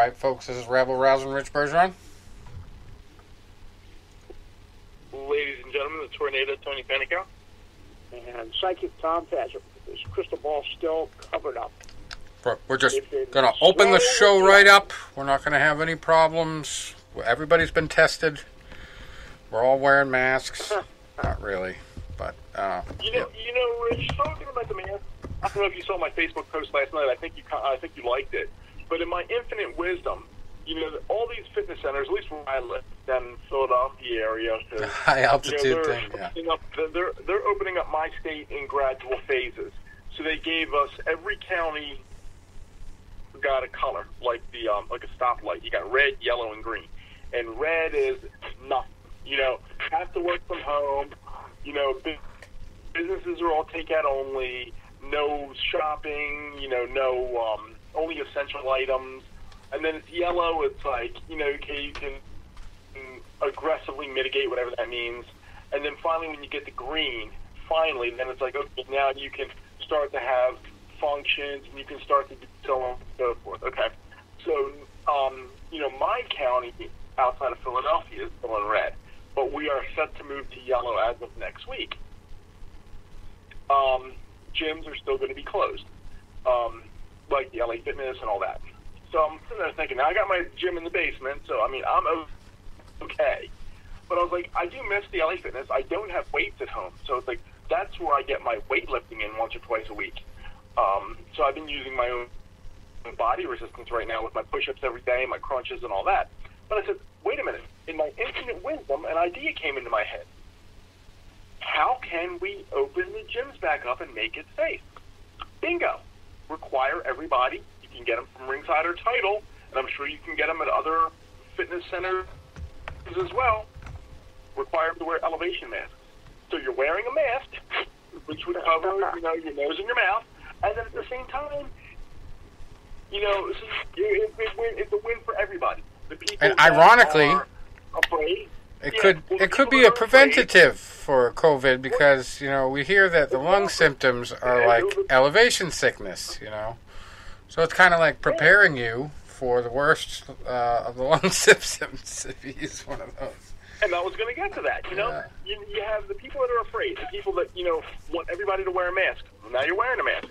right, folks, this is Rebel Rousing Rich Bergeron. Ladies and gentlemen, the Tornado, Tony Panico. And Psychic Tom has his crystal ball still covered up. We're just going to open the show right up. We're not going to have any problems. Everybody's been tested. We're all wearing masks. Not really, but... You know, Rich, talking about the mask, I don't know if you saw my Facebook post last night. I think you liked it. But in my infinite wisdom, all these fitness centers, at least where I live, down in Philadelphia area, high altitude thing, yeah. They're opening up my state in gradual phases. So they gave us every county got a color, like like a stoplight. You got red, yellow, and green. And red is nothing. Have to work from home. Businesses are all takeout only. No shopping. No only essential items. And then it's yellow. It's like you can aggressively mitigate whatever that means. And then finally, when you get to green, then it's like okay, now you can start to have functions, and you can start to do so on and so forth. Okay, so my county outside of Philadelphia is still in red, but we are set to move to yellow as of next week. Gyms are still going to be closed, like the LA Fitness and all that. So I'm sitting there thinking, now I got my gym in the basement, so I'm okay. But I was like, I do miss the LA Fitness. I don't have weights at home, so it's like that's where I get my weightlifting in once or twice a week. So I've been using my own body resistance right now with my push-ups every day, my crunches and all that. But I said, wait a minute. In my infinite wisdom, an idea came into my head. How can we open the gyms back up and make it safe? Bingo. Require everybody. You can get them from Ringside or Title, and I'm sure you can get them at other fitness centers as well. Require them to wear elevation masks. So you're wearing a mask, which would cover your nose and your mouth. And then at the same time, it's a win for everybody. The people and ironically, afraid, it could be a preventative for COVID because we hear that the lung symptoms are like elevation sickness. So it's kind of like preparing you for the worst of the lung symptoms if you use one of those. And I was going to get to that. You have the people that are afraid, the people that want everybody to wear a mask. Well, now you're wearing a mask,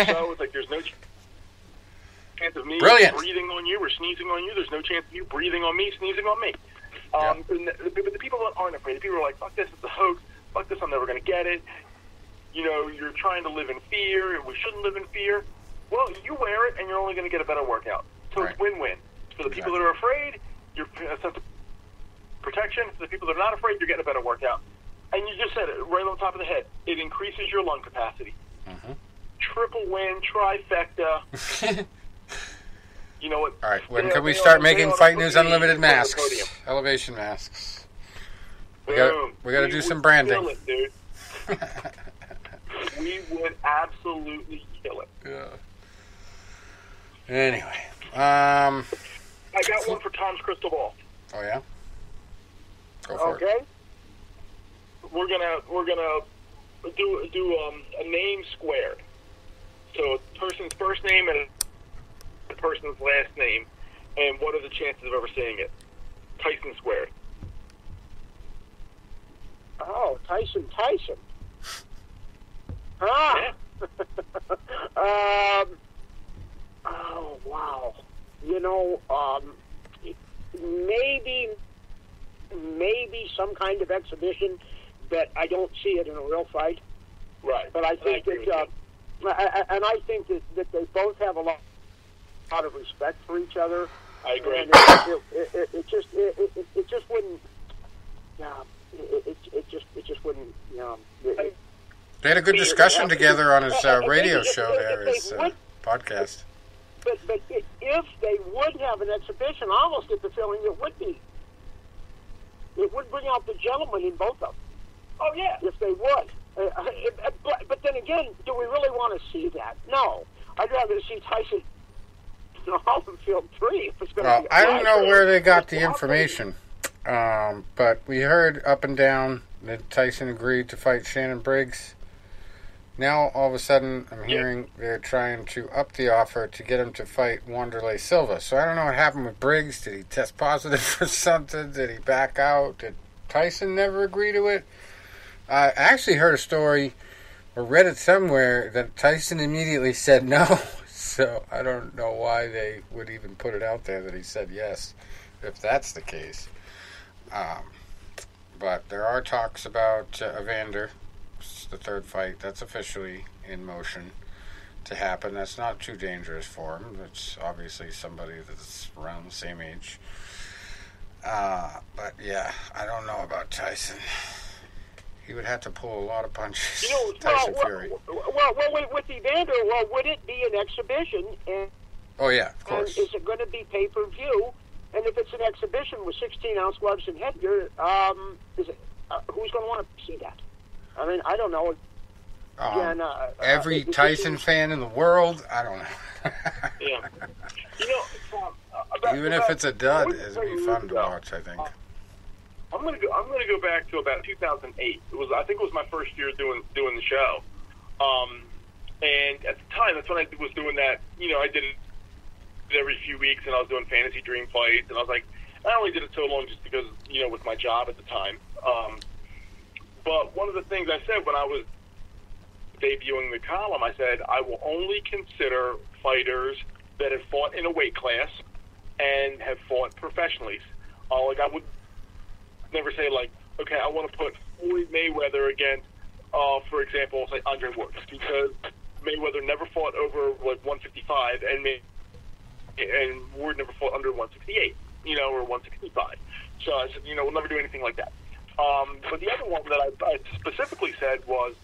so it's like there's no chance of me breathing on you or sneezing on you. There's no chance of you breathing on me, sneezing on me. But the people that aren't afraid, the people are like, "Fuck this, it's a hoax. Fuck this, I'm never going to get it." You're trying to live in fear, and we shouldn't live in fear. Well, you wear it, and you're only going to get a better workout. So it's win-win. For the people that are afraid, you're a sense of protection. For the people that are not afraid, you're getting a better workout. And you just said it right on top of the head. It increases your lung capacity. Mm-hmm. Triple win, trifecta. You know what? All right, when can we start making Fight News Unlimited masks? Elevation masks. We got to do some branding. Kill it, dude. We would absolutely kill it. Yeah. Anyway, I got one for Tom's crystal ball. Oh yeah. Go for it. We're gonna do a name squared. So a person's first name and a person's last name, and what are the chances of ever seeing it? Tyson squared. Oh, Tyson. Yeah. Oh wow. Maybe some kind of exhibition, but I don't see it in a real fight. Right. But I think and I think that they both have a lot of respect for each other. I agree. And it just wouldn't. It just wouldn't. They had a good discussion together on his radio show there, his podcast. But if they would have an exhibition, I almost get the feeling it would be. It would bring out the gentleman in both of them. Oh, yeah. If they would. But then again, do we really want to see that? No. I'd rather see Tyson in Hollandfield 3. Well, I don't know where they got the information, but we heard up and down that Tyson agreed to fight Shannon Briggs Now, all of a sudden, I'm hearing they're trying to up the offer to get him to fight Wanderlei Silva. So I don't know what happened with Briggs. Did he test positive for something? Did he back out? Did Tyson never agree to it? I actually heard a story or read it somewhere that Tyson immediately said no. So I don't know why they would even put it out there that he said yes, if that's the case. But there are talks about Evander, the third fight. That's officially in motion to happen. That's not too dangerous for him. It's obviously somebody that's around the same age. But yeah, I don't know about Tyson. He would have to pull a lot of punches. Tyson Fury. Well, with Evander, would it be an exhibition? Oh yeah, of course. And is it going to be pay-per-view? And if it's an exhibition with 16-ounce gloves and headgear, who's going to want to see that? I mean, I don't know. Again, every Tyson fan in the world, I don't know. Yeah. Even if it's a dud, it'll be fun to watch, I think. I'm gonna go back to about 2008. I think it was my first year doing the show. And at the time, that's when I was doing that. I did it every few weeks, and I was doing Fantasy Dream fights, and I was like, I only did it so long just because with my job at the time. But one of the things I said when I was debuting the column, I said I will only consider fighters that have fought in a weight class and have fought professionally. I would never say okay, I want to put Floyd Mayweather against, for example, say Andre Ward, because Mayweather never fought over 155, and Ward never fought under 168, or 165. So I said, we'll never do anything like that. But the other one that I specifically said was,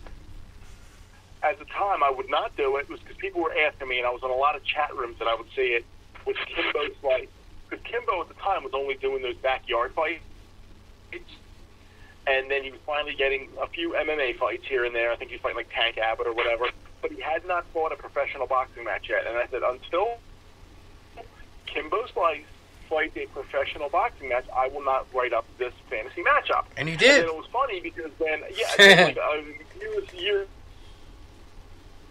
at the time I would not do it was because people were asking me, and I was in a lot of chat rooms that I would see it with Kimbo's fight, because Kimbo at the time was only doing those backyard fights. And then he was finally getting a few MMA fights here and there. I think he was fighting like Tank Abbott or whatever. But he had not fought a professional boxing match yet. And I said, until Kimbo Slice fights a professional boxing match, I will not write up this fantasy matchup. And he did. And it was funny because then, years.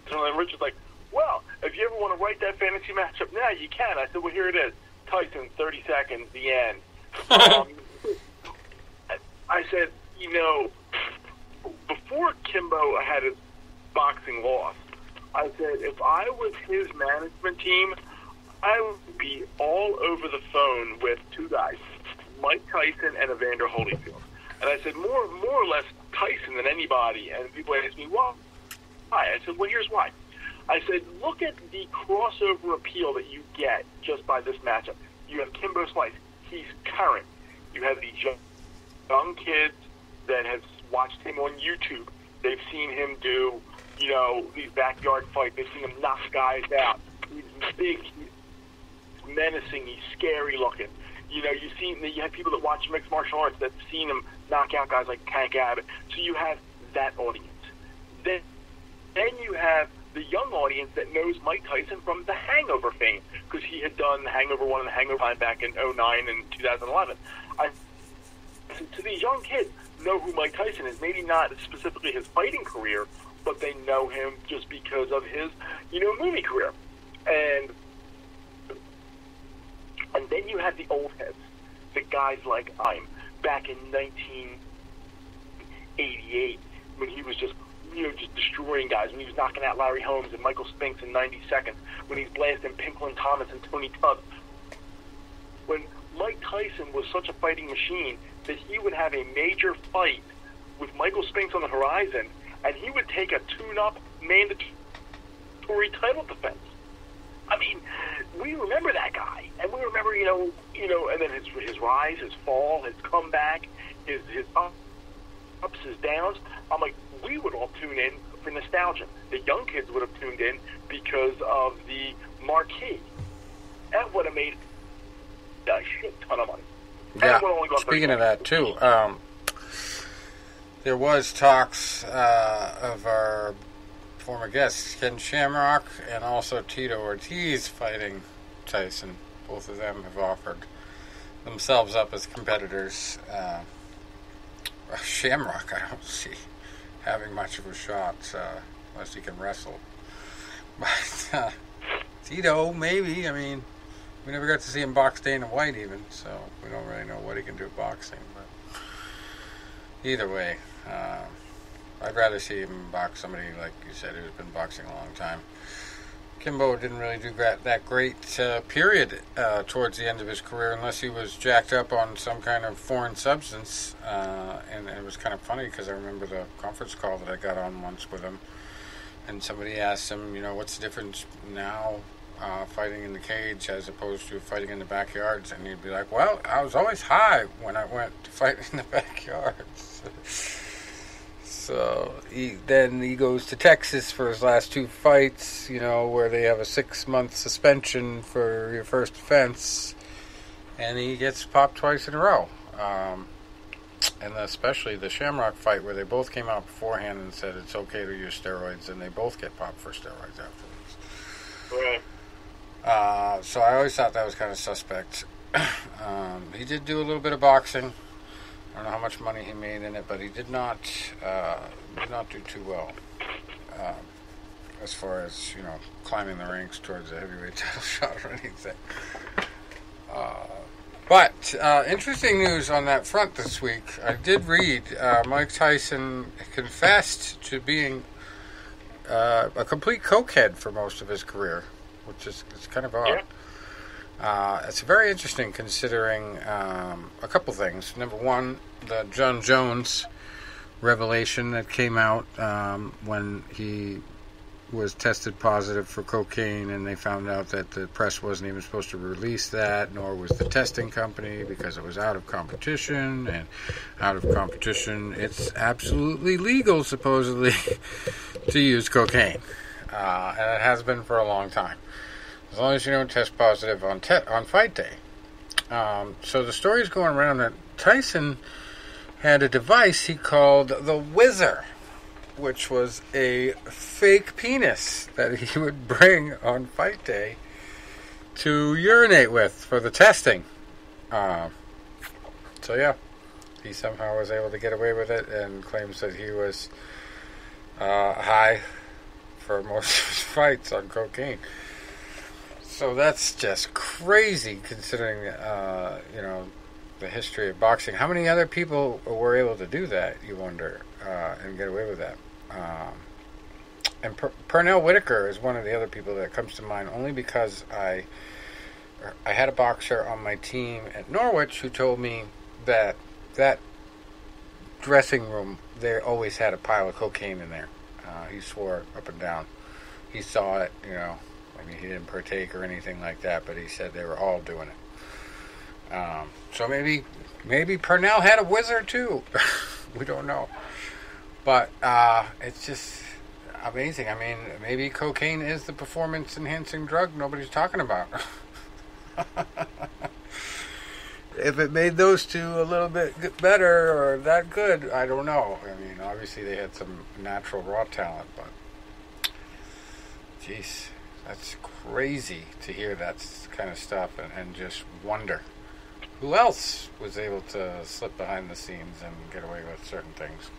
So then Rich was like, well, if you ever want to write that fantasy matchup now, you can. I said, well, here it is. Tyson, 30 seconds, the end. I said, before Kimbo had his boxing loss, I said, if I was his management team, I would be all over the phone with two guys, Mike Tyson and Evander Holyfield. And I said, more or less Tyson than anybody. And people asked me, why? I said, well, here's why. I said, look at the crossover appeal that you get just by this matchup. You have Kimbo Slice. He's current. You have these young kids that have watched him on YouTube. They've seen him do, these backyard fights. They've seen him knock guys out. He's big. He's menacing. He's scary looking. You have people that watch mixed martial arts that have seen him knock out guys like Tank Abbott. So you have that audience. Then you have the young audience that knows Mike Tyson from The Hangover fame, because he had done The Hangover 1 and The Hangover 5 back in 2009 and 2011. To these young kids, know who Mike Tyson is. Maybe not specifically his fighting career, but they know him just because of his, movie career. And then you have the old heads, the guys like I'm, back in 1988, when he was just destroying guys, when he was knocking out Larry Holmes and Michael Spinks in 90 seconds, when he's blasting Pinklin Thomas and Tony Tubbs. When Mike Tyson was such a fighting machine that he would have a major fight with Michael Spinks on the horizon, and he would take a tune-up mandatory title defense. I mean, we remember that guy, and we remember, and then his rise, his fall, his comeback, his ups, his downs. I'm like, we would all tune in for nostalgia. The young kids would have tuned in because of the marquee. That would have made a shit ton of money. Yeah, speaking of that, too, there was talks of our former guests, Ken Shamrock and also Tito Ortiz, fighting Tyson. Both of them have offered themselves up as competitors. Shamrock, I don't see having much of a shot. unless he can wrestle. But Tito, maybe. I mean, we never got to see him box Dana White even, so we don't really know what he can do boxing. But either way, I'd rather see him box somebody, like you said, who's been boxing a long time. Kimbo didn't really do that great period towards the end of his career, unless he was jacked up on some kind of foreign substance. And it was kind of funny because I remember the conference call that I got on once with him, and somebody asked him, what's the difference now fighting in the cage as opposed to fighting in the backyards? And he'd be like, well, I was always high when I went to fight in the backyards. So he goes to Texas for his last 2 fights, where they have a 6-month suspension for your first offense, and he gets popped twice in a row. And especially the Shamrock fight, where they both came out beforehand and said it's okay to use steroids, and they both get popped for steroids afterwards. Right. So I always thought that was kind of suspect. He did do a little bit of boxing. I don't know how much money he made in it, but he did not do too well as far as climbing the ranks towards a heavyweight title shot or anything. But interesting news on that front this week. I did read Mike Tyson confessed to being a complete cokehead for most of his career, which is kind of odd. Yeah. It's very interesting considering a couple things. Number one, the John Jones revelation that came out when he was tested positive for cocaine, and they found out that the press wasn't even supposed to release that, nor was the testing company, because it was out of competition, and out of competition it's absolutely legal, supposedly, to use cocaine. And it has been for a long time. As long as you don't test positive on fight day. So the story's going around that Tyson had a device he called the Whizzer, which was a fake penis that he would bring on fight day to urinate with for the testing. So yeah, he somehow was able to get away with it, and claims that he was high for most of his fights on cocaine. So that's just crazy, considering, the history of boxing. How many other people were able to do that, you wonder, and get away with that? And Pernell Whitaker is one of the other people that comes to mind, only because I had a boxer on my team at Norwich who told me that dressing room, they always had a pile of cocaine in there. He swore up and down. He saw it, I mean, he didn't partake or anything like that, but he said they were all doing it. So maybe Pernell had a Whizzer too. We don't know. But it's just amazing. I mean, maybe cocaine is the performance-enhancing drug nobody's talking about. If it made those two a little bit better or that good, I don't know. I mean, obviously they had some natural raw talent, but jeez. That's crazy to hear that kind of stuff and just wonder who else was able to slip behind the scenes and get away with certain things.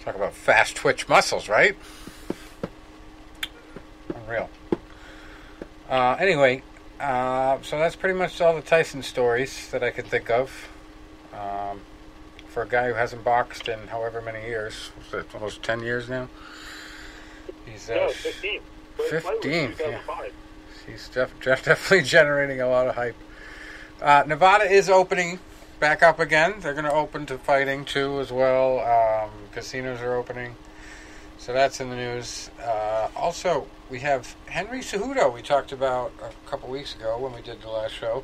Talk about fast twitch muscles, right? Unreal. Anyway, so that's pretty much all the Tyson stories that I can think of. For a guy who hasn't boxed in however many years, almost 10 years now. He's 15. 15, yeah. He's definitely generating a lot of hype. Nevada is opening back up again. They're going to open to fighting too as well. Casinos are opening. So that's in the news. Also, we have Henry Cejudo, we talked about a couple weeks ago when we did the last show.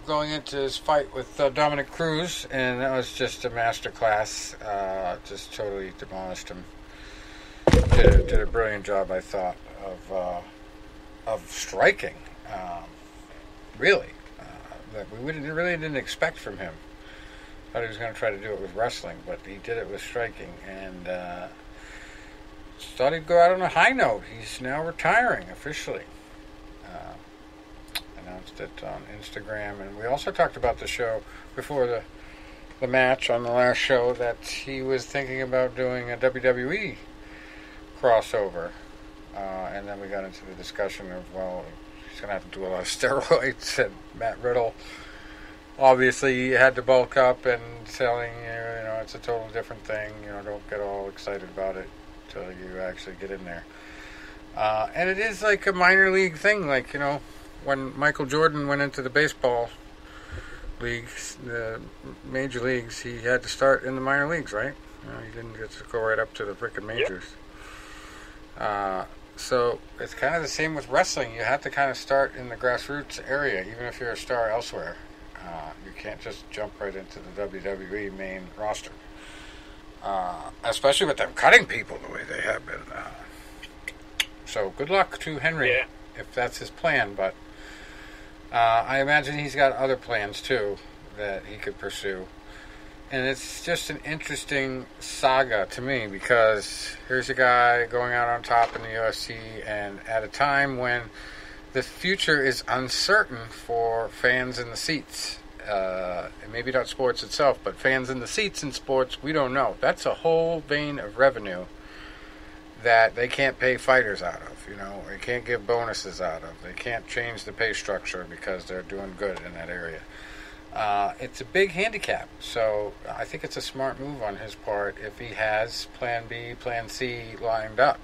Going into his fight with Dominic Cruz, and that was just a masterclass. Just totally demolished him. Did a brilliant job, I thought, of striking. Really, that we really didn't expect from him. Thought he was going to try to do it with wrestling, but he did it with striking, and thought he'd go out on a high note. He's now retiring officially. Announced it on Instagram, and we also talked about the show before the match on the last show that he was thinking about doing a WWE crossover. And then we got into the discussion of, well, he's going to have to do a lot of steroids. And Matt Riddle obviously had to bulk up and telling you, it's a total different thing. Don't get all excited about it until you actually get in there. And it is like a minor league thing. Like, when Michael Jordan went into the baseball leagues, the major leagues, he had to start in the minor leagues, right? He didn't get to go right up to the frickin' majors. So it's kind of the same with wrestling. You have to kind of start in the grassroots area, even if you're a star elsewhere. You can't just jump right into the WWE main roster. Especially with them cutting people the way they have been. So good luck to Henry, if that's his plan. But I imagine he's got other plans, too, that he could pursue. And it's just an interesting saga to me, because here's a guy going out on top in the UFC, and at a time when the future is uncertain for fans in the seats. Maybe not sports itself, but fans in the seats in sports, we don't know. That's a whole vein of revenue that they can't pay fighters out of. They can't give bonuses out of. They can't change the pay structure because they're doing good in that area. It's a big handicap, so I think it's a smart move on his part if he has Plan B, Plan C lined up,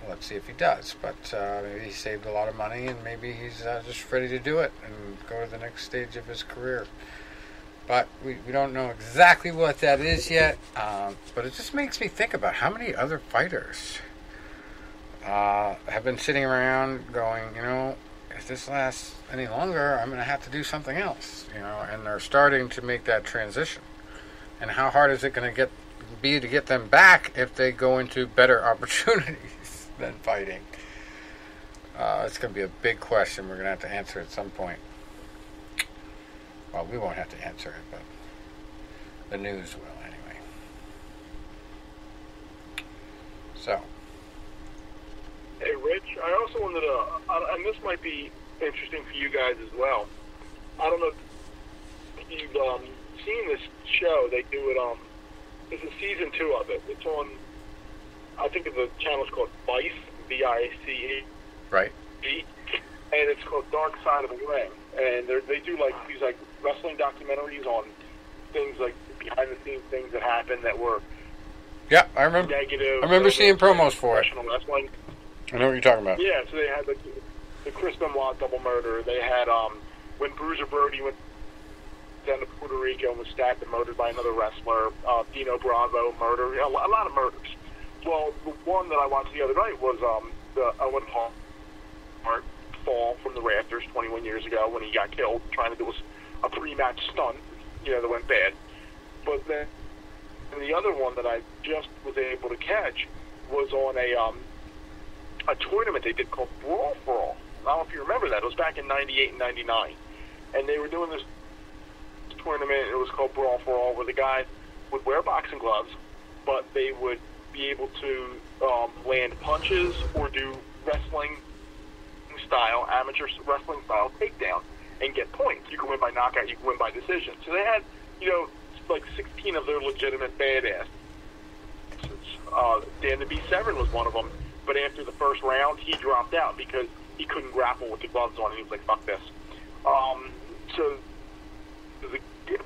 Let's see if he does, but maybe he saved a lot of money, and maybe he's just ready to do it and go to the next stage of his career. But we don't know exactly what that is yet, but it just makes me think about how many other fighters have been sitting around going, if this lasts any longer, I'm going to have to do something else, and they're starting to make that transition. And how hard is it going to be to get them back if they go into better opportunities than fighting? It's going to be a big question we're going to have to answer at some point. Well, we won't have to answer it, but the news will anyway. So. Hey, Rich, I also wanted to, and this might be interesting for you guys as well. I don't know if you've seen this show. They do it, this is season 2 of it. It's on, I think the channel's called Vice, V-I-C-E. Right. And it's called Dark Side of the Ring. And they do these wrestling documentaries on things like behind the scenes things that happened that were I remember negative. I remember seeing promos for it. Professional wrestling. I know what you're talking about. Yeah, so they had the Chris Benoit double murder. They had when Bruiser Brody went down to Puerto Rico and was stabbed and murdered by another wrestler. Dino Bravo murder. A lot of murders. Well, the one that I watched the other night was the Owen Hart fall from the rafters 21 years ago when he got killed trying to do a pre-match stunt, that went bad. But then the other one that I just was able to catch was on a tournament they did called Brawl for All. I don't know if you remember that. It was back in 98 and 99. And they were doing this tournament. It was called Brawl for All, where the guys would wear boxing gloves, but they would be able to land punches or do wrestling style, amateur wrestling style takedown and get points. You can win by knockout, you can win by decision. So they had, 16 of their legitimate badasses. Dan the Beast Severn was one of them, but after the first round, he dropped out because he couldn't grapple with the gloves on, and he was like, fuck this. So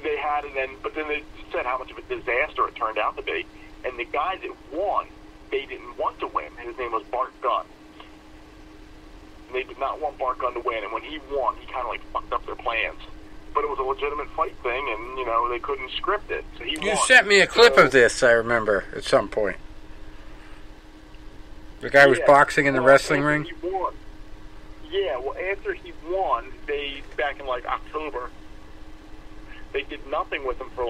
they had it, but then they said how much of a disaster it turned out to be. And the guy that won, they didn't want to win. His name was Bart Gunn. They did not want Bart Gunn to win, and when he won, he kind of fucked up their plans. But it was a legitimate fight thing, and they couldn't script it. So he won. You sent me a clip of this, I remember, at some point. The guy was boxing in the wrestling ring? He won. Yeah, well, after he won, back in October, they did nothing with him for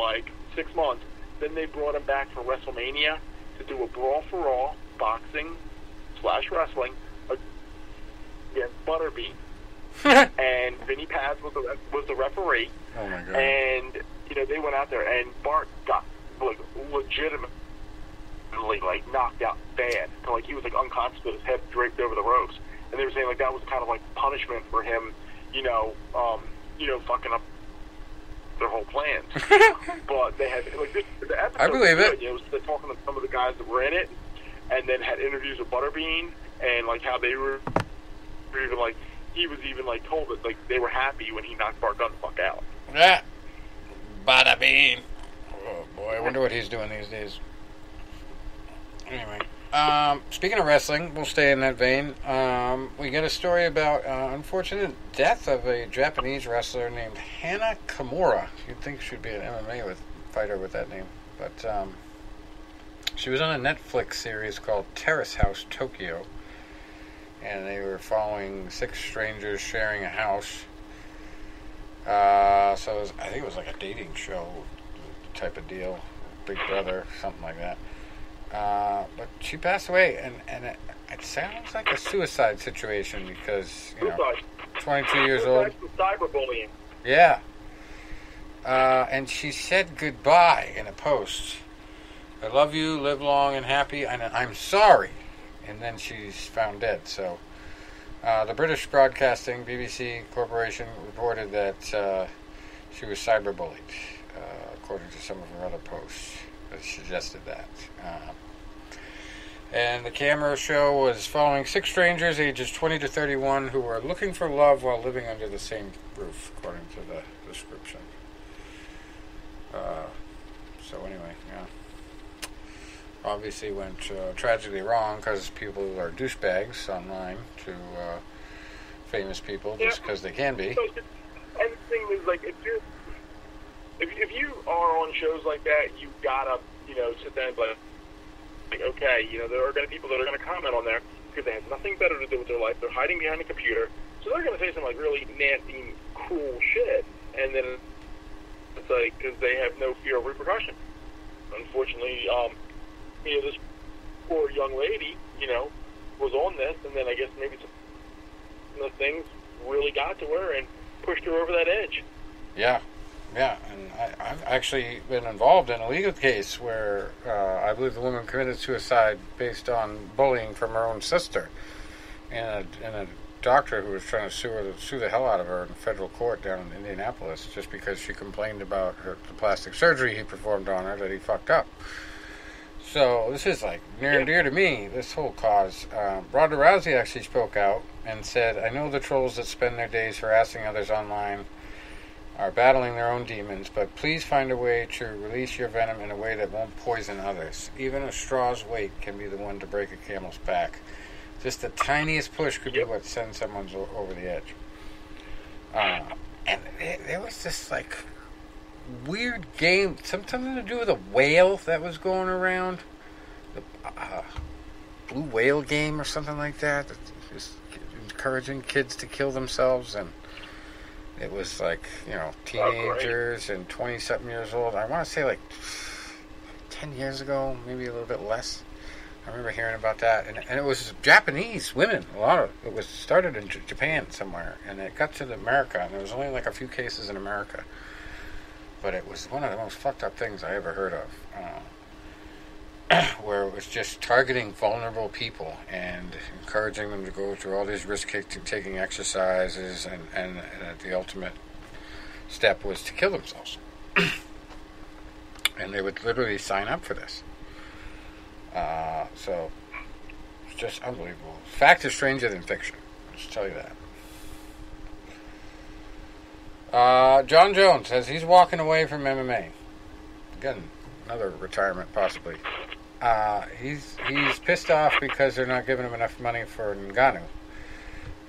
6 months. Then they brought him back for WrestleMania to do a Brawl for All boxing / wrestling against Butterbean. And Vinny Paz was the referee. Oh my God. And they went out there, and Bart got legitimately knocked out bad. So, he was unconscious with his head draped over the ropes. And they were saying that was kind of punishment for him, fucking up their whole plans. But they had, like, the episode, I believe it. You know, they're talking to some of the guys that were in it, and then had interviews with Butterbean, and, like, how they were even, like, he was even, like, told that, like, they were happy when he knocked Bart Gunn the fuck out. Yeah. Butterbean. Oh, boy, I wonder what he's doing these days. Anyway. Speaking of wrestling, we'll stay in that vein. We get a story about unfortunate death of a Japanese wrestler named Hana Kimura. You'd think she'd be an MMA fighter with that name. But she was on a Netflix series called Terrace House Tokyo. And they were following 6 strangers sharing a house. So I think it was like a dating show type of deal. Big Brother, something like that. But she passed away, and it sounds like a suicide situation because, you know, 22 years old. Cyberbullying. Yeah. And she said goodbye in a post. I love you, live long and happy, and I'm sorry. And then she's found dead. So, the British Broadcasting, BBC Corporation, reported that she was cyberbullied, according to some of her other posts that suggested that. And the camera show was following 6 strangers, ages 20 to 31, who were looking for love while living under the same roof, according to the description. So anyway, yeah. Obviously went tragically wrong because people are douchebags online to famous people just because they can be. And the thing is, like, if you are on shows like that, you gotta, you know, sit down and be like, okay, you know, there are going to be people that are going to comment on there because they have nothing better to do with their life. They're hiding behind a computer, so they're going to say some, like, really nasty, cruel shit, and then it's like, because they have no fear of repercussion. Unfortunately, you know, this poor young lady, you know, was on this, and then I guess maybe some of the things really got to her and pushed her over that edge. Yeah. Yeah, and I've actually been involved in a legal case where I believe the woman committed suicide based on bullying from her own sister, and a doctor who was trying to sue the hell out of her in federal court down in Indianapolis just because she complained about the plastic surgery he performed on her that he fucked up. So this is like near and dear to me, this whole cause. Ronda Rousey actually spoke out and said, "I know the trolls that spend their days harassing others online are battling their own demons, but please find a way to release your venom in a way that won't poison others. Even a straw's weight can be the one to break a camel's back. Just the tiniest push could be what sends someone over the edge." And there was this, like, weird game, something to do with a whale that was going around. The blue whale game or something like that. Just encouraging kids to kill themselves, and it was like, you know, teenagers and 20-something years old. I want to say like 10 years ago, maybe a little bit less. I remember hearing about that. And it was Japanese women. A lot of it was started in Japan somewhere. And it got to America. And there was only like a few cases in America. But it was one of the most fucked up things I ever heard of. Where it was just targeting vulnerable people and encouraging them to go through all these risk-taking exercises, and the ultimate step was to kill themselves. And they would literally sign up for this. So it's just unbelievable. Fact is stranger than fiction. I'll just tell you that. John Jones says he's walking away from MMA. Again, another retirement possibly. He's pissed off because they're not giving him enough money for Ngannou.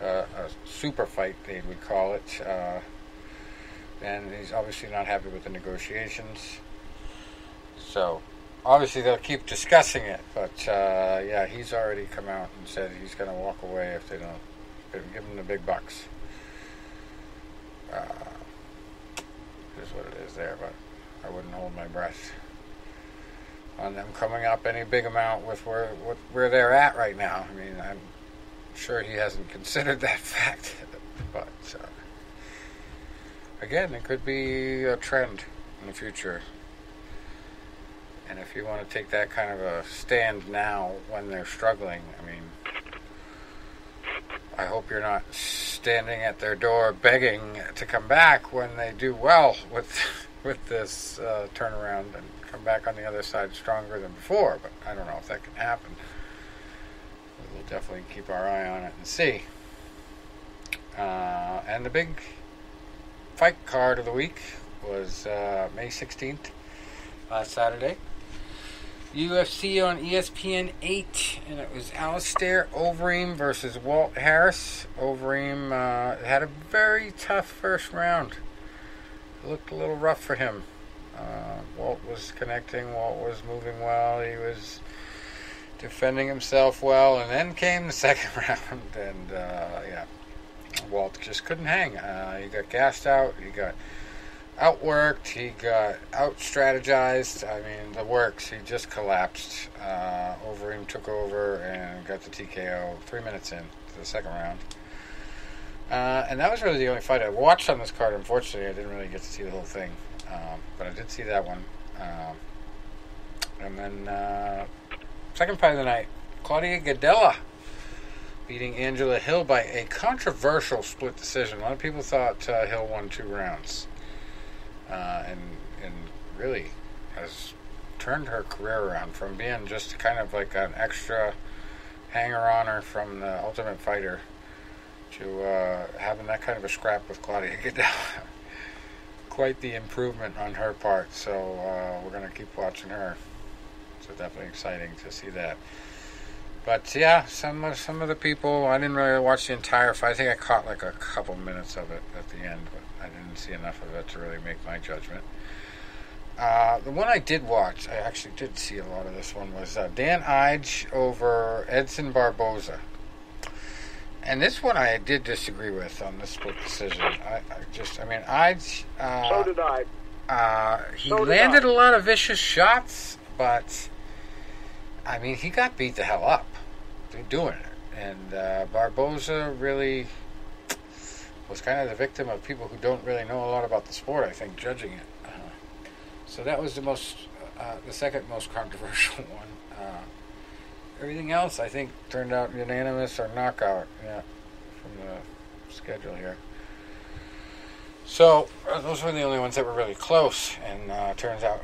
A super fight, they would call it. And he's obviously not happy with the negotiations. So, obviously they'll keep discussing it. But, yeah, he's already come out and said he's going to walk away if they don't give him the big bucks. Here's what it is there, but I wouldn't hold my breath on them coming up any big amount with where they're at right now. I mean, I'm sure he hasn't considered that fact, but again, it could be a trend in the future. And if you want to take that kind of a stand now when they're struggling, I mean, I hope you're not standing at their door begging to come back when they do well with this turnaround and come back on the other side stronger than before. But I don't know if that can happen. We'll definitely keep our eye on it and see. And the big fight card of the week was May 16th, last Saturday. UFC on ESPN 8, and it was Alistair Overeem versus Walt Harris. Overeem had a very tough first round. It looked a little rough for him. Walt was connecting. Walt was moving well. He was defending himself well, and then came the second round, and Walt just couldn't hang. He got gassed out. He got outworked. He got out-strategized. I mean, the works. He just collapsed. Overeem took over and got the TKO 3 minutes in to the second round. And that was really the only fight I watched on this card. Unfortunately, I didn't really get to see the whole thing. But I did see that one. And then, second fight of the night, Claudia Gadelha beating Angela Hill by a controversial split decision. A lot of people thought Hill won 2 rounds. And really has turned her career around from being just kind of like an extra hanger-oner from the Ultimate Fighter to having that kind of a scrap with Claudia Gadelha. Quite the improvement on her part, so we're going to keep watching her. So definitely exciting to see that. But yeah, some of the people, I didn't really watch the entire fight. I think I caught like a couple minutes of it at the end, but I didn't see enough of it to really make my judgment. The one I did watch, I actually did see a lot of this one, was Dan Ige over Edson Barboza. And this one I did disagree with on the split decision. Ige... so did I. He landed a lot of vicious shots, but... I mean, he got beat the hell up. They're doing it. And Barboza really was kind of the victim of people who don't really know a lot about the sport, I think, judging it. So that was the second most controversial one. Everything else, I think, turned out unanimous or knockout, from the schedule here. So those were the only ones that were really close, and turns out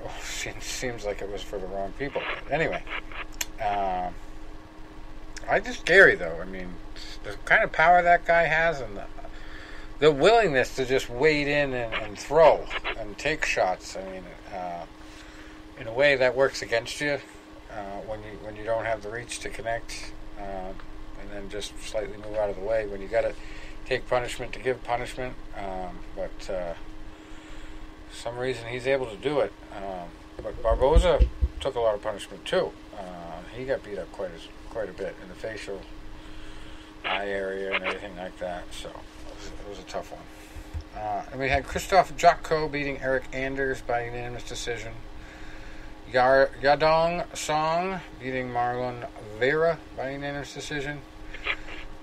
seems like it was for the wrong people. But anyway, just scary though. I mean, the kind of power that guy has, and the willingness to just wade in and throw and take shots. I mean, in a way that works against you when you don't have the reach to connect, and then just slightly move out of the way when you got to take punishment to give punishment. But for some reason he's able to do it. But Barboza took a lot of punishment too. He got beat up quite a bit in the facial eye area and everything like that. So it was a tough one. And we had Christoph Jotko beating Eric Anders by unanimous decision. Yadong Song beating Marlon Vera by unanimous decision.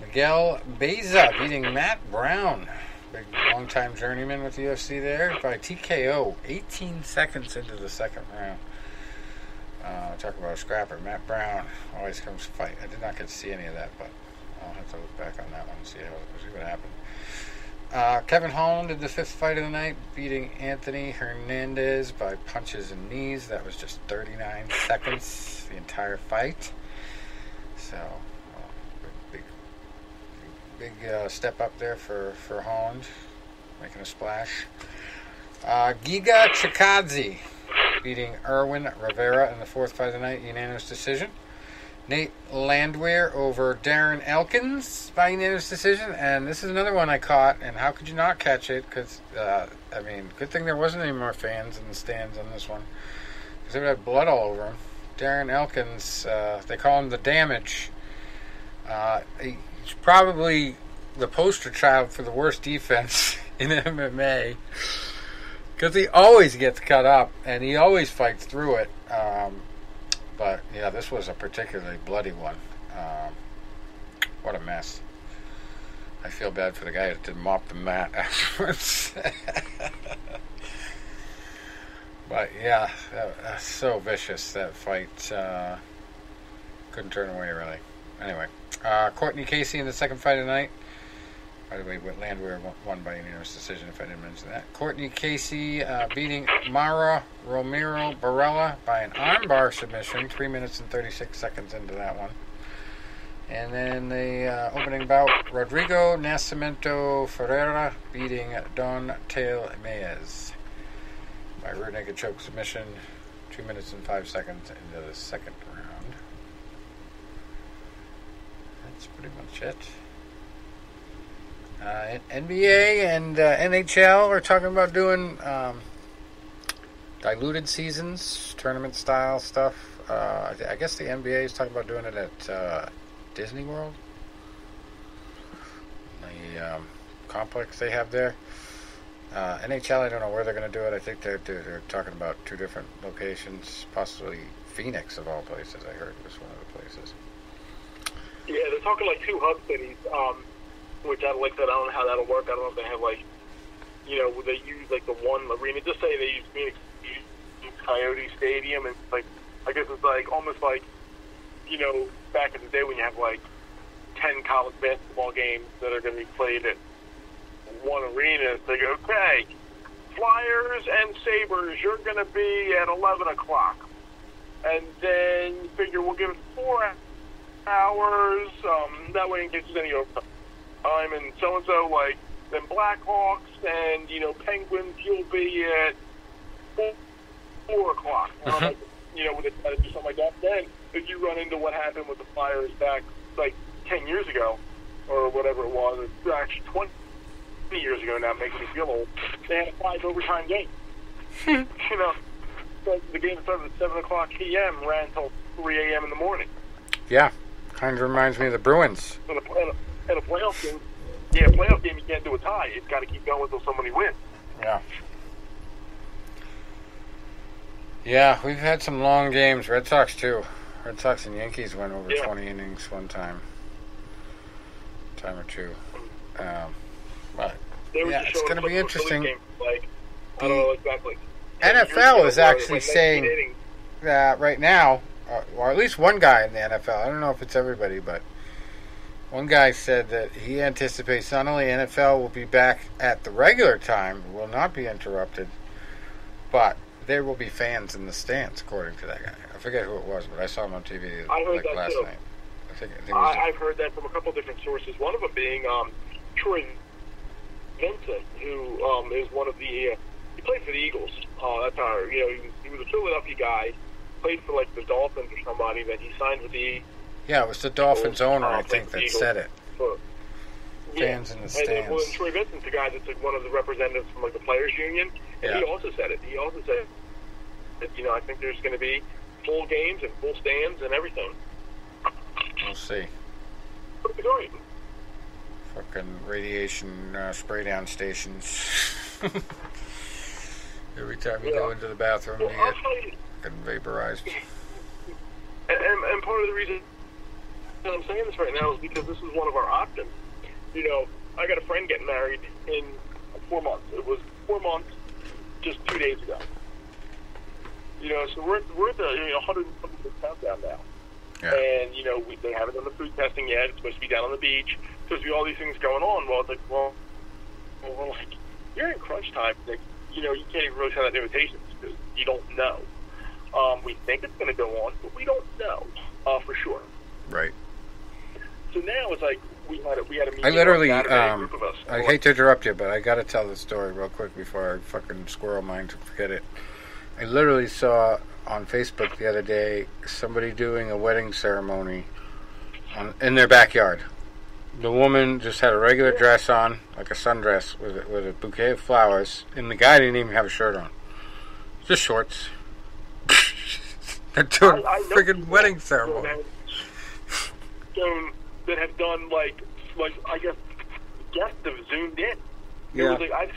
Miguel Beza beating Matt Brown, big long-time journeyman with the UFC there, by TKO 18 seconds into the second round. Talk about a scrapper. Matt Brown always comes to fight. I did not get to see any of that, but I'll have to look back on that one and see what happened. Kevin Holland did the fifth fight of the night, beating Anthony Hernandez by punches and knees. That was just 39 seconds, the entire fight. So, big step up there for Holland, making a splash. Giga Chikadze beating Erwin Rivera in the fourth fight of the night, unanimous decision. Nate Landwehr over Darren Elkins by unanimous decision. And this is another one I caught, and how could you not catch it? Because, good thing there wasn't any more fans in the stands on this one, because they would have blood all over him. Darren Elkins, they call him the Damage. He's probably the poster child for the worst defense in MMA, because he always gets cut up and he always fights through it. But yeah, this was a particularly bloody one. What a mess. I feel bad for the guy that did mop the mat afterwards. But yeah, that's so vicious, that fight. Couldn't turn away, really. Anyway, Courtney Casey in the second fight of the night By the way, Landwehr won by unanimous decision, if I didn't mention that. Courtney Casey beating Mara Romero Barella by an armbar submission, 3 minutes and 36 seconds into that one. And then the opening bout, Rodrigo Nascimento Ferreira beating Don Tail Meyes by rear naked choke submission, 2 minutes and 5 seconds into the second round. That's pretty much it. NBA and NHL are talking about doing diluted seasons, tournament-style stuff. I guess the NBA is talking about doing it at Disney World, the complex they have there. NHL, I don't know where they're going to do it. I think they're talking about 2 different locations, possibly Phoenix of all places. I heard was one of the places. Yeah, they're talking like 2 hub cities. Which I like that. I don't know how that'll work. I don't know if they have they use like the one arena. Just say they use Phoenix Coyote Stadium, and like I guess it's like almost like back in the day when you have like 10 college basketball games that are going to be played at one arena. They go, okay, Flyers and Sabres, you're going to be at 11 o'clock, and then you figure we'll give it 4 hours. That way, in case there's any overtime. And so-and-so, like, then Blackhawks and, Penguins, you'll be at 4 o'clock. When they try to do something like that. Then, if you run into what happened with the Flyers back, like, 10 years ago, or whatever it was, it's actually 20 years ago now, making me feel old, they had a 5 overtime game. So the game started at 7 o'clock p.m., ran until 3 a.m. in the morning. Yeah, kind of reminds me of the Bruins. In a playoff game, you can't do a tie. It's got to keep going until somebody wins. Yeah. Yeah, we've had some long games. Red Sox, too. Red Sox and Yankees went over 20 innings one time. Or two. But, yeah, it's going to be interesting. I don't know exactly. NFL is actually saying that right now, or at least one guy in the NFL, I don't know if it's everybody, but one guy said that he anticipates not only NFL will be back at the regular time, will not be interrupted, but there will be fans in the stands, according to that guy. I forget who it was, but I saw him on TV last night. I've heard that from a couple different sources. One of them being Troy Vincent, who is one of the he played for the Eagles. That's how he was a Philadelphia guy, played for like the Dolphins or somebody. That he signed with the Yeah, it was the Dolphins owner, I think, that said it. Fans in the stands. And Troy Vincent's the guy that's like one of the representatives from like the Players Union. And he also said it. He also said that I think there's going to be full games and full stands and everything. We'll see. Fucking radiation spray down stations. Every time you go into the bathroom, you get fucking vaporized. And part of the reason that I'm saying this right now is because this is one of our options. I got a friend getting married in 4 months. It was 4 months just 2 days ago. So we're at the 100 countdown now. Yeah. And, they haven't done the food testing yet. It's supposed to be down on the beach. Supposed to be all these things going on. Well, it's like, we're like, you're in crunch time. Like, you can't even really send out invitations because you don't know. We think it's going to go on, but we don't know for sure. Right. So now it's like we had a meeting. I literally, a group of us. I hate to interrupt you, but I got to tell this story real quick before I fucking squirrel mind to forget it. I literally saw on Facebook the other day somebody doing a wedding ceremony in their backyard. The woman just had a regular dress on, like a sundress, with a bouquet of flowers, and the guy didn't even have a shirt on. Just shorts. They're doing a friggin' wedding ceremony. That have done like I guess guests have zoomed in. Yeah. Like, I've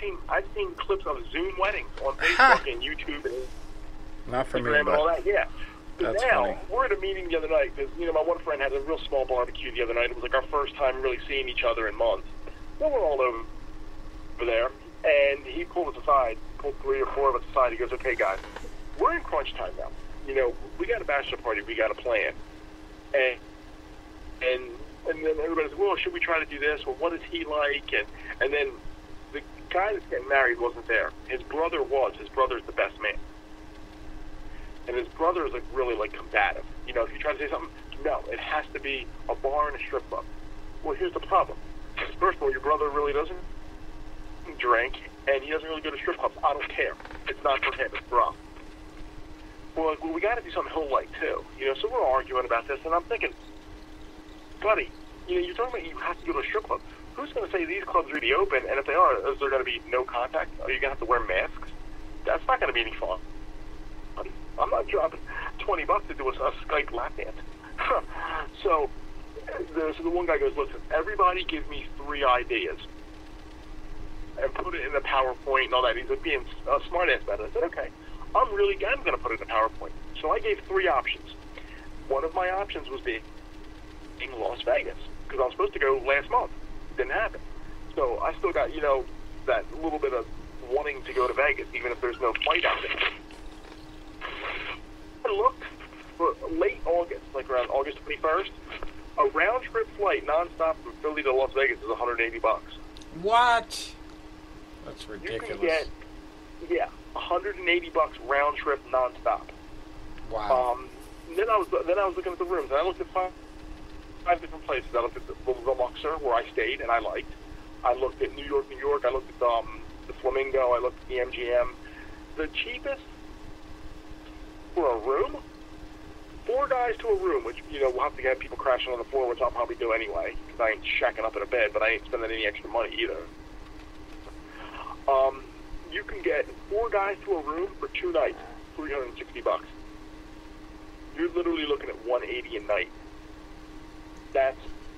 seen clips of Zoom weddings on Facebook and YouTube and Not for Instagram me, and all that. Yeah. So that's now funny. we're at a meeting the other night because my one friend had a real small barbecue the other night. It was like our first time really seeing each other in months. So we're all over there, and he pulled us aside, pulled 3 or 4 of us aside. He goes, "Okay, guys, we're in crunch time now. We got a bachelor party we got to plan, and And then everybody's, well, should we try to do this? Well, what is he like? And then the guy that's getting married wasn't there. His brother was. His brother's the best man. And his brother is, like, really, like, combative. You know, if you try to say something, no, it has to be a bar and a strip club. Well, here's the problem. First of all, your brother really doesn't drink, and he doesn't really go to strip clubs. I don't care. It's not for him. It's for us. Well, like, we got to do something he'll like, too. You know, so we're arguing about this, and I'm thinking, buddy, you know, you're talking about you have to go to a strip club. Who's going to say these clubs are really open, and if they are, is there going to be no contact? Are you going to have to wear masks? That's not going to be any fun. I'm not dropping $20 to do a Skype lap dance. So the one guy goes, listen, everybody give me 3 ideas and put it in a PowerPoint and all that. He's like being a smart ass about it. I said, okay, I'm going to put it in a PowerPoint. So I gave 3 options. One of my options was being Las Vegas, because I was supposed to go last month. Didn't happen. So I still got, you know, that little bit of wanting to go to Vegas, even if there's no flight out there. I looked for late August, like around August 21st, a round-trip flight nonstop from Philly to Las Vegas is $180. What? That's ridiculous. You can get, $180 round-trip nonstop. Wow. Then I was looking at the rooms, and I looked at 5 different places. I looked at the Luxor, where I stayed, and I liked. I looked at New York. I looked at the Flamingo. I looked at the MGM. The cheapest for a room, 4 guys to a room, which, you know, we'll have to get people crashing on the floor, which I'll probably do anyway, because I ain't shacking up in a bed, but I ain't spending any extra money either. You can get 4 guys to a room for 2 nights, $360. You're literally looking at $180 a night. That's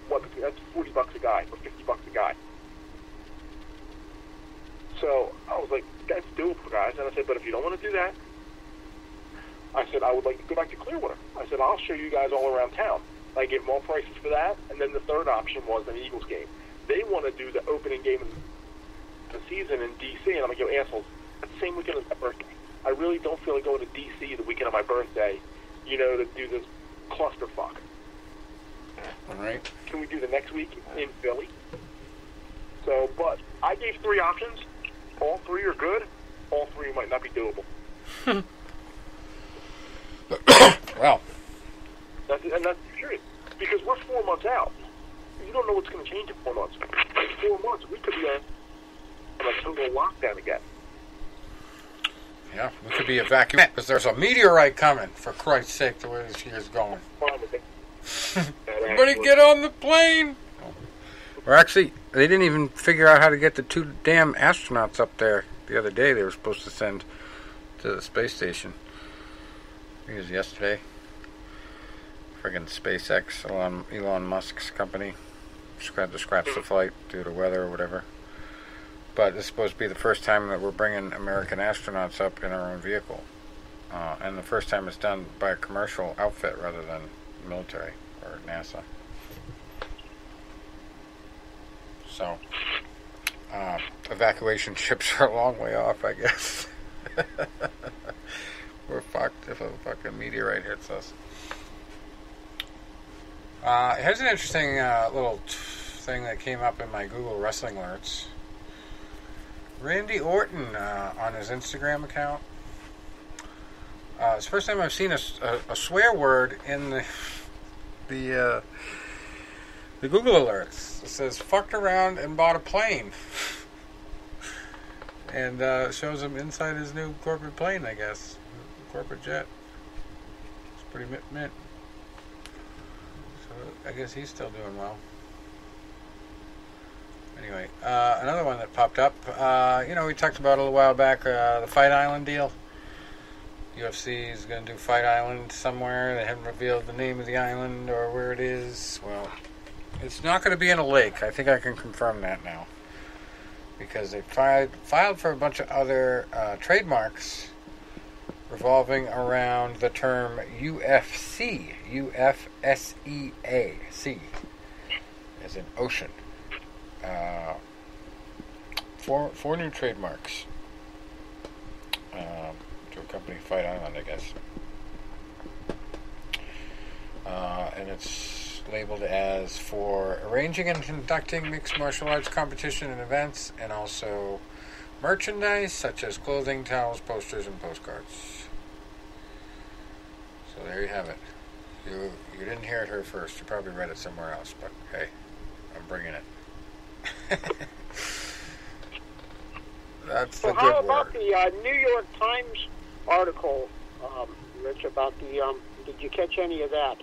$40 a guy, or $50 a guy. So I was like, that's doable, guys. And I said, but if you don't want to do that, I said, I would like to go back to Clearwater. I said, I'll show you guys all around town. I gave them all prices for that. And then the third option was an Eagles game. They want to do the opening game of the season in D.C. And I'm like, yo, assholes, that's the same weekend as my birthday. I really don't feel like going to D.C. the weekend of my birthday, you know, to do this clusterfuck. All right. Can we do the next week in Philly? So, but I gave 3 options. All 3 are good. All 3 might not be doable. Well, that's serious, because we're 4 months out. You don't know what's going to change in 4 months. In 4 months, we could be on a total lockdown again. Yeah, we could be evacuated because there's a meteorite coming. For Christ's sake, the way this year's going. Everybody get on the plane. Or actually, they didn't even figure out how to get the 2 damn astronauts up there the other day. They were supposed to send to the space station. I think it was yesterday. Friggin' SpaceX, Elon Musk's company, had to scratch the flight due to weather or whatever. But it's supposed to be the first time that we're bringing American astronauts up in our own vehicle. And the first time it's done by a commercial outfit rather than military or NASA. So, evacuation ships are a long way off, I guess. We're fucked if a fucking meteorite hits us. Here's an interesting little thing that came up in my Google Wrestling Alerts. Randy Orton on his Instagram account. It's the first time I've seen a swear word in the Google Alerts. It says, fucked around and bought a plane. And shows him inside his new corporate plane, I guess. Corporate jet. It's pretty mint. So I guess he's still doing well. Anyway, another one that popped up. We talked about a little while back, the Fight Island deal. UFC is going to do Fight Island somewhere. They haven't revealed the name of the island or where it is. Well, it's not going to be in a lake. I think I can confirm that now. Because they filed for a bunch of other trademarks revolving around the term UFC. UFSEA. As in ocean. Four new trademarks to accompany Fight Island, I guess. And it's labeled as for arranging and conducting mixed martial arts competition and events, and also merchandise such as clothing, towels, posters, and postcards. So there you have it. You didn't hear it here first. You probably read it somewhere else, but hey, I'm bringing it. That's the good word. How about the New York Times article, Rich, about the, did you catch any of that?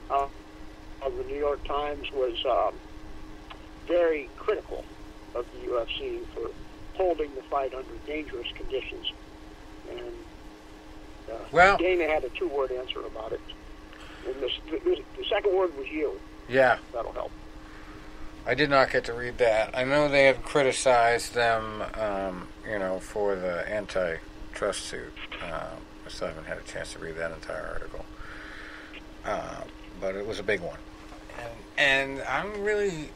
The New York Times was very critical of the UFC for holding the fight under dangerous conditions. And Dana had a 2-word answer about it. And the second word was you. Yeah. That'll help. I did not get to read that. I know they had criticized them, for the antitrust suit. I still haven't had a chance to read that entire article. But it was a big one. And I'm really,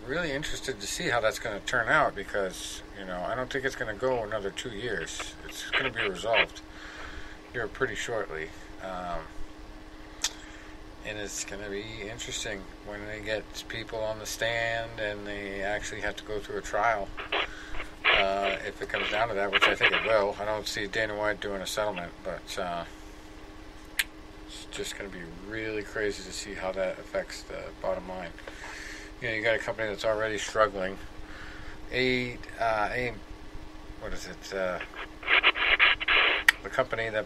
really interested to see how that's going to turn out because, I don't think it's going to go another 2 years. It's going to be resolved here pretty shortly. And it's going to be interesting when they get people on the stand and they actually have to go through a trial. If it comes down to that, which I think it will. I don't see Dana White doing a settlement, but it's just going to be really crazy to see how that affects the bottom line. You got a company that's already struggling. The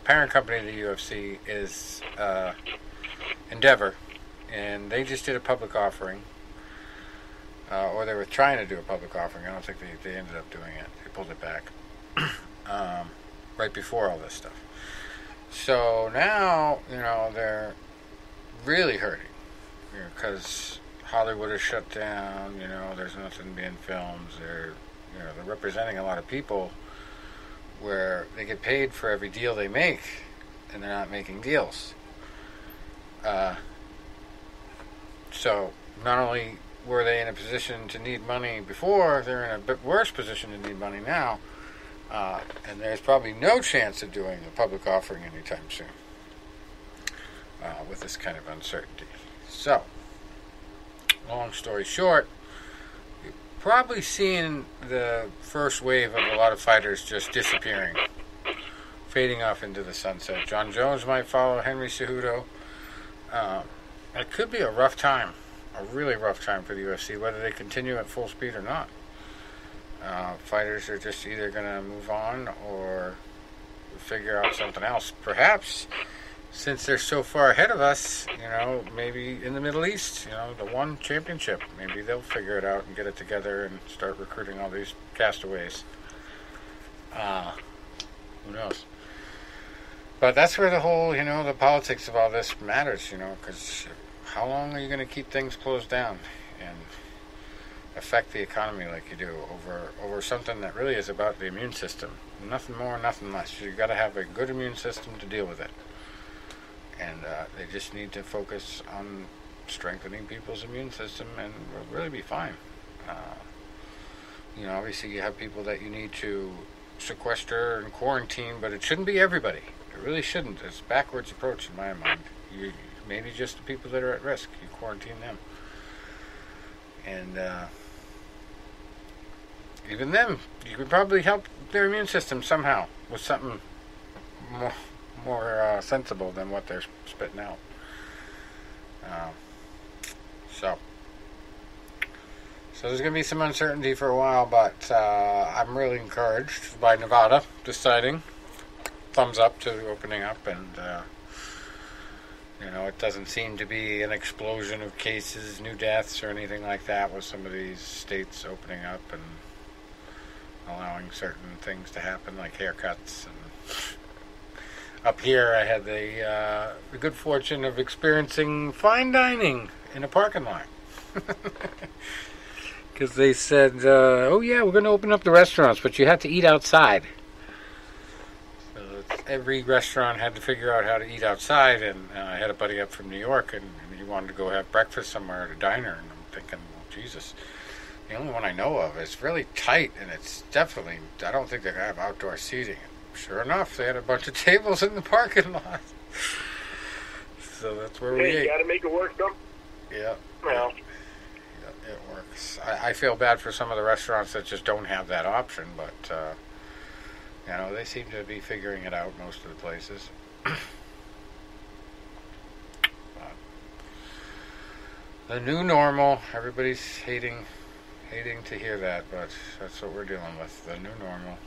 parent company of the UFC is Endeavor, and they just did a public offering, or they were trying to do a public offering. I don't think they ended up doing it. They pulled it back right before all this stuff. So now, they're really hurting because Hollywood is shut down. There's nothing being filmed. They're representing a lot of people where they get paid for every deal they make, and they're not making deals. So not only were they in a position to need money before, they're in a bit worse position to need money now. And there's probably no chance of doing a public offering anytime soon with this kind of uncertainty. So, long story short, you're probably seeing the first wave of a lot of fighters just disappearing, fading off into the sunset. John Jones might follow Henry Cejudo. It could be a rough time, a really rough time for the UFC, whether they continue at full speed or not. Fighters are just either going to move on or figure out something else. Perhaps, since they're so far ahead of us, maybe in the Middle East, the one championship, maybe they'll figure it out and get it together and start recruiting all these castaways. Who knows? But that's where the whole, the politics of all this matters, because how long are you going to keep things closed down and affect the economy like you do over something that really is about the immune system? Nothing more, nothing less. You've got to have a good immune system to deal with it. And they just need to focus on strengthening people's immune system and we'll really be fine. Obviously you have people that you need to sequester and quarantine, but it shouldn't be everybody. It really shouldn't. It's a backwards approach in my mind. Maybe just the people that are at risk. You quarantine them. And even them, you could probably help their immune system somehow with something more sensible than what they're spitting out. So there's going to be some uncertainty for a while, but I'm really encouraged by Nevada deciding thumbs up to opening up, and it doesn't seem to be an explosion of cases, new deaths, or anything like that with some of these states opening up and allowing certain things to happen, like haircuts. And up here, I had the good fortune of experiencing fine dining in a parking lot. Because they said, we're going to open up the restaurants, but you have to eat outside. Every restaurant had to figure out how to eat outside, and I had a buddy up from New York, and he wanted to go have breakfast somewhere at a diner, and I'm thinking, well, Jesus, the only one I know of is really tight, and it's definitely, I don't think they have outdoor seating. Sure enough, they had a bunch of tables in the parking lot. So that's where we ate. You got to make it work, though. Yeah. Well, It works. I feel bad for some of the restaurants that just don't have that option, but they seem to be figuring it out, most of the places. The new normal. Everybody's hating to hear that, but that's what we're dealing with. The new normal.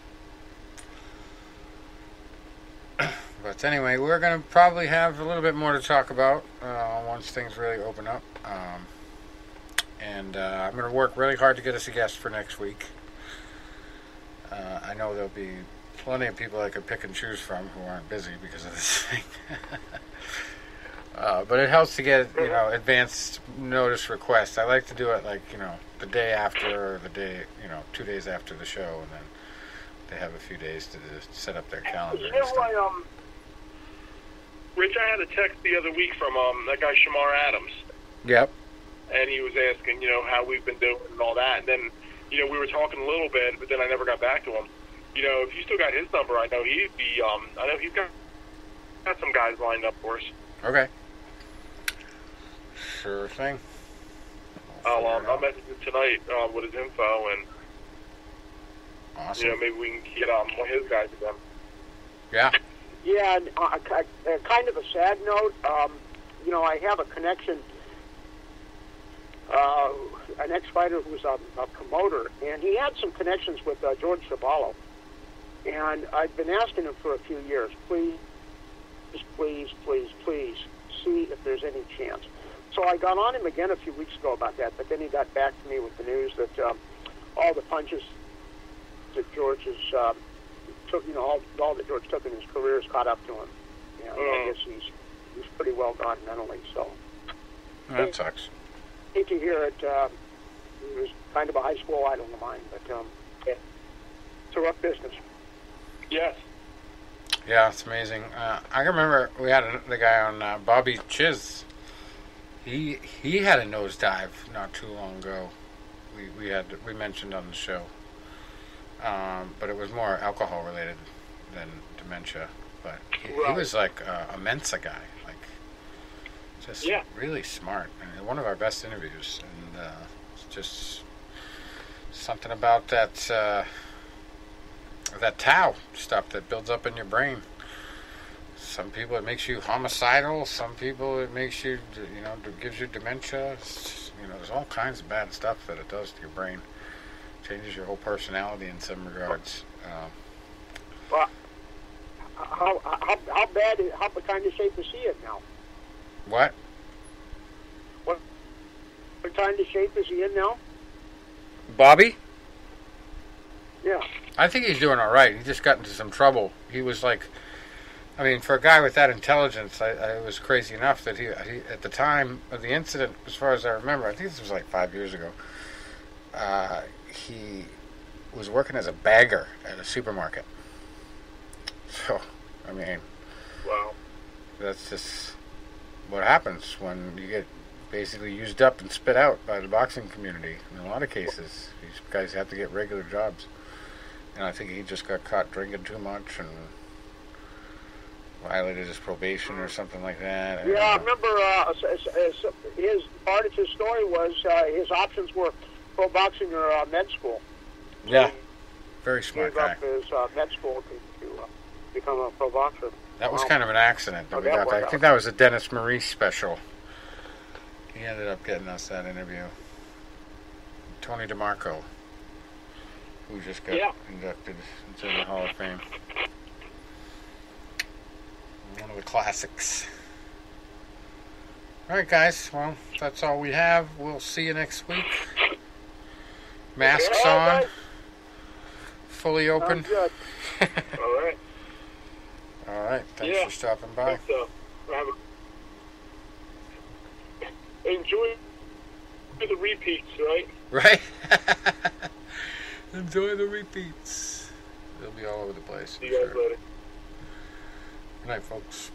But anyway, we're going to probably have a little bit more to talk about once things really open up. And I'm going to work really hard to get us a guest for next week. I know there'll be plenty of people I could pick and choose from who aren't busy because of this thing. But it helps to get, advanced notice requests. I like to do it the day after or the day, 2 days after the show, and then they have a few days to set up their calendar. Rich, I had a text the other week from that guy Shamar Adams. Yep. And he was asking, how we've been doing and all that. And then, we were talking a little bit, but then I never got back to him. If you still got his number, I know he'd be, I know he's got some guys lined up for us. Okay. Sure thing. I'll message him tonight with his info, and awesome. Maybe we can get one of his guys again. Yeah. Yeah, and kind of a sad note. I have a connection, an ex-fighter who's a promoter, and he had some connections with George Saballo. And I've been asking him for a few years, please, see if there's any chance. So I got on him again a few weeks ago about that, but then he got back to me with the news that all the punches that George has took, all that George took in his career has caught up to him. I guess he's pretty well gone mentally. So that sucks. Hate to hear it. He was kind of a high school idol of mine, but it's a rough business. Yes. Yeah, it's amazing. I remember we had the guy on Bobby Chiz. He had a nosedive not too long ago. We mentioned on the show, but it was more alcohol related than dementia. But he was like a Mensa guy, just really smart, and one of our best interviews. And it's just something about that tau stuff that builds up in your brain. Some people it makes you homicidal. Some people it makes you, gives you dementia. There's all kinds of bad stuff that it does to your brain. Changes your whole personality in some regards. Well, how kind of shape is he in now? What kind of shape is he in now? Bobby? Yeah. I think he's doing all right. He just got into some trouble. He was for a guy with that intelligence, I was crazy enough that he at the time of the incident, as far as I remember, I think this was 5 years ago, he was working as a bagger at a supermarket. So, wow. That's just what happens when you get basically used up and spit out by the boxing community. In a lot of cases, these guys have to get regular jobs. And I think he just got caught drinking too much and violated his probation or something like that. I remember his part of his story was his options were pro boxing or med school. Yeah, very smart guy. He gave up his med school to become a pro boxer. That was kind of an accident that we got. I think that was a Dennis Maurice special. He ended up getting us that interview. Tony DeMarco, who just got inducted into the Hall of Fame. One of the classics. All right, guys. Well, that's all we have. We'll see you next week. Masks on. Fully open. Good. All right. All right. Thanks for stopping by. Enjoy the repeats, right? Right. Enjoy the repeats. They'll be all over the place. See you guys later. Good night, folks.